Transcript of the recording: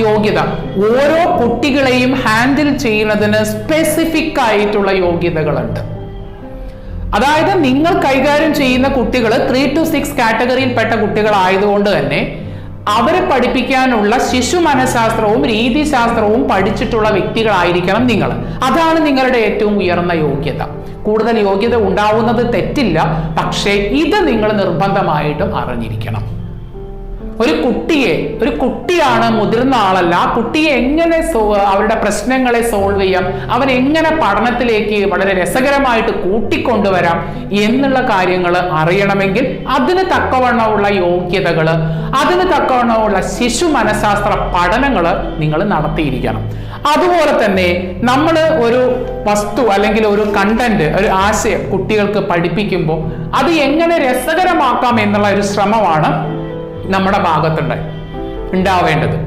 യോഗ്യത ഓരോ കുട്ടികളെയും ഹാൻഡിൽ ചെയ്യുന്നതിന് സ്പെസിഫിക് ആയിട്ടുള്ള യോഗ്യതകളുണ്ട്. അതായത് നിങ്ങൾ കൈകാര്യം ചെയ്യുന്ന കുട്ടികൾ 3 to 6 കാറ്റഗറിയിൽപ്പെട്ട കുട്ടികളായതുകൊണ്ട് തന്നെ അവരെ പഠിപ്പിക്കാനുള്ള ശിശു മനഃശാസ്ത്രവും രീതിശാസ്ത്രവും പഠിച്ചിട്ടുള്ള വ്യക്തികളായിരിക്കണം നിങ്ങൾ. അതാണ് നിങ്ങളുടെ ഏറ്റവും ഉയർന്ന യോഗ്യത. കൂടുതൽ യോഗ്യത ഉണ്ടാവുന്നത് തെറ്റില്ല, പക്ഷേ ഇത് നിങ്ങൾ നിർബന്ധമായിട്ടും അറിഞ്ഞിരിക്കണം. ഒരു കുട്ടിയാണ്, മുതിർന്ന ആളല്ല. ആ കുട്ടിയെ എങ്ങനെ അവരുടെ പ്രശ്നങ്ങളെ സോൾവ് ചെയ്യാം, അവൻ എങ്ങനെ പഠനത്തിലേക്ക് വളരെ രസകരമായിട്ട് കൂട്ടിക്കൊണ്ടുവരാം എന്നുള്ള കാര്യങ്ങൾ അറിയണമെങ്കിൽ അതിന് തക്കവണ്ണമുള്ള യോഗ്യതകൾ, അതിന് തക്കവണ്ണമുള്ള ശിശു മനഃശാസ്ത്ര പഠനങ്ങൾ നിങ്ങൾ നടത്തിയിരിക്കണം. അതുപോലെ തന്നെ നമ്മൾ ഒരു വസ്തു അല്ലെങ്കിൽ ഒരു കണ്ടന്റ്, ഒരു ആശയം കുട്ടികൾക്ക് പഠിപ്പിക്കുമ്പോൾ അത് എങ്ങനെ രസകരമാക്കാം എന്നുള്ള ഒരു ശ്രമമാണ് നമ്മുടെ ഭാഗത്തുണ്ടാവേണ്ടത്.